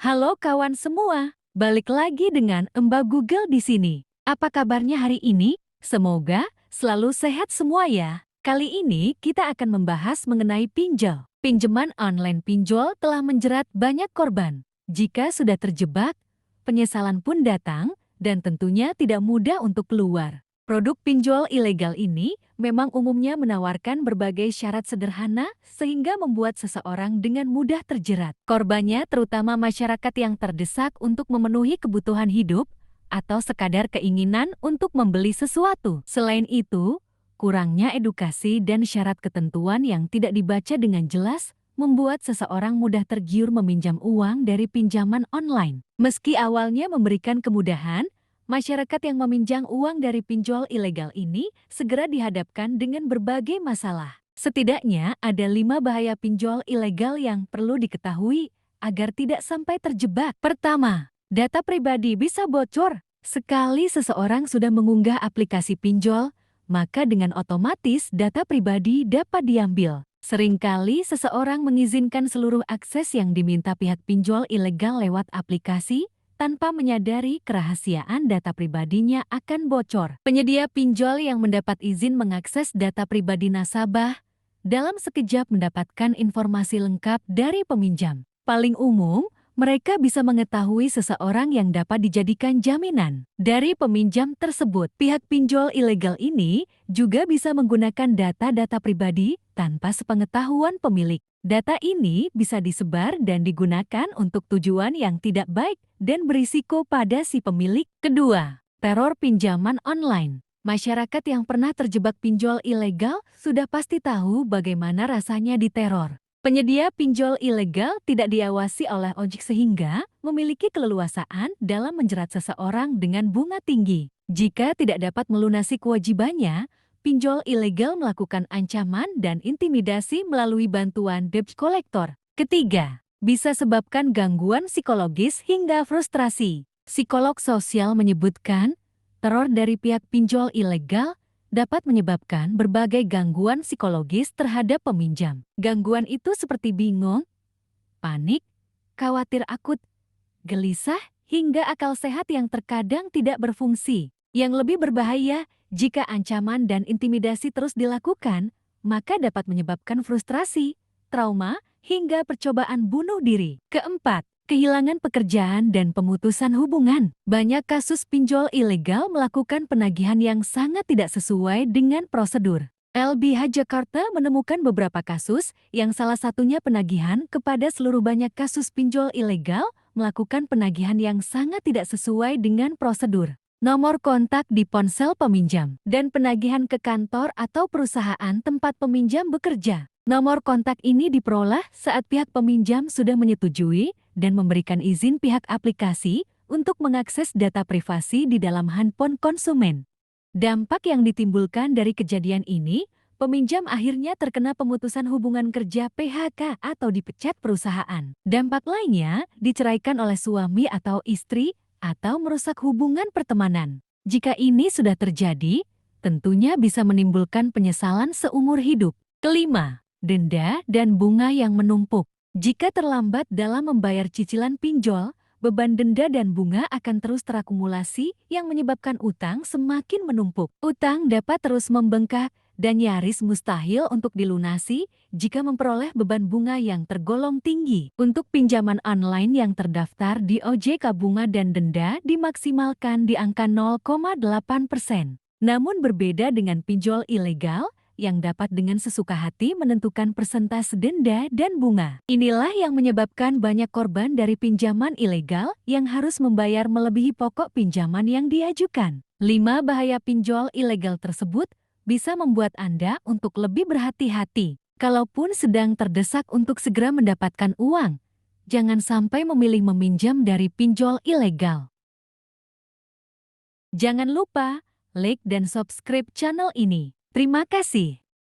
Halo kawan semua, balik lagi dengan Mbak Google di sini. Apa kabarnya hari ini? Semoga selalu sehat semua ya. Kali ini kita akan membahas mengenai pinjol. Pinjaman online pinjol telah menjerat banyak korban. Jika sudah terjebak, penyesalan pun datang dan tentunya tidak mudah untuk keluar. Produk pinjol ilegal ini memang umumnya menawarkan berbagai syarat sederhana sehingga membuat seseorang dengan mudah terjerat. Korbannya terutama masyarakat yang terdesak untuk memenuhi kebutuhan hidup atau sekadar keinginan untuk membeli sesuatu. Selain itu, kurangnya edukasi dan syarat ketentuan yang tidak dibaca dengan jelas membuat seseorang mudah tergiur meminjam uang dari pinjaman online. Meski awalnya memberikan kemudahan, masyarakat yang meminjam uang dari pinjol ilegal ini segera dihadapkan dengan berbagai masalah. Setidaknya ada 5 bahaya pinjol ilegal yang perlu diketahui agar tidak sampai terjebak. Pertama, data pribadi bisa bocor. Sekali seseorang sudah mengunggah aplikasi pinjol, maka dengan otomatis data pribadi dapat diambil. Seringkali seseorang mengizinkan seluruh akses yang diminta pihak pinjol ilegal lewat aplikasi, tanpa menyadari kerahasiaan data pribadinya akan bocor. Penyedia pinjol yang mendapat izin mengakses data pribadi nasabah dalam sekejap mendapatkan informasi lengkap dari peminjam. Paling umum, mereka bisa mengetahui seseorang yang dapat dijadikan jaminan. Dari peminjam tersebut, pihak pinjol ilegal ini juga bisa menggunakan data-data pribadi tanpa sepengetahuan pemilik. Data ini bisa disebar dan digunakan untuk tujuan yang tidak baik dan berisiko pada si pemilik. Kedua, teror pinjaman online. Masyarakat yang pernah terjebak pinjol ilegal sudah pasti tahu bagaimana rasanya diteror. Penyedia pinjol ilegal tidak diawasi oleh ojek sehingga memiliki keleluasaan dalam menjerat seseorang dengan bunga tinggi. Jika tidak dapat melunasi kewajibannya, pinjol ilegal melakukan ancaman dan intimidasi melalui bantuan debt collector. Ketiga, bisa sebabkan gangguan psikologis hingga frustrasi. Psikolog sosial menyebutkan, teror dari pihak pinjol ilegal dapat menyebabkan berbagai gangguan psikologis terhadap peminjam. Gangguan itu seperti bingung, panik, khawatir akut, gelisah, hingga akal sehat yang terkadang tidak berfungsi. Yang lebih berbahaya, jika ancaman dan intimidasi terus dilakukan, maka dapat menyebabkan frustrasi, trauma, hingga percobaan bunuh diri. Keempat, kehilangan pekerjaan dan pemutusan hubungan. Banyak kasus pinjol ilegal melakukan penagihan yang sangat tidak sesuai dengan prosedur. LBH Jakarta menemukan beberapa kasus yang salah satunya penagihan kepada seluruh banyak kasus pinjol ilegal melakukan penagihan yang sangat tidak sesuai dengan prosedur. Nomor kontak di ponsel peminjam, dan penagihan ke kantor atau perusahaan tempat peminjam bekerja. Nomor kontak ini diperoleh saat pihak peminjam sudah menyetujui dan memberikan izin pihak aplikasi untuk mengakses data privasi di dalam handphone konsumen. Dampak yang ditimbulkan dari kejadian ini, peminjam akhirnya terkena pemutusan hubungan kerja PHK atau dipecat perusahaan. Dampak lainnya, diceraikan oleh suami atau istri, atau merusak hubungan pertemanan. Jika ini sudah terjadi, tentunya bisa menimbulkan penyesalan seumur hidup. Kelima, denda dan bunga yang menumpuk. Jika terlambat dalam membayar cicilan pinjol, beban denda dan bunga akan terus terakumulasi yang menyebabkan utang semakin menumpuk. Utang dapat terus membengkak dan nyaris mustahil untuk dilunasi jika memperoleh beban bunga yang tergolong tinggi. Untuk pinjaman online yang terdaftar di OJK, bunga dan denda dimaksimalkan di angka 0,8%. Namun berbeda dengan pinjol ilegal yang dapat dengan sesuka hati menentukan persentase denda dan bunga. Inilah yang menyebabkan banyak korban dari pinjaman ilegal yang harus membayar melebihi pokok pinjaman yang diajukan. 5 bahaya pinjol ilegal tersebut bisa membuat Anda untuk lebih berhati-hati. Kalaupun sedang terdesak untuk segera mendapatkan uang, jangan sampai memilih meminjam dari pinjol ilegal. Jangan lupa like dan subscribe channel ini. Terima kasih.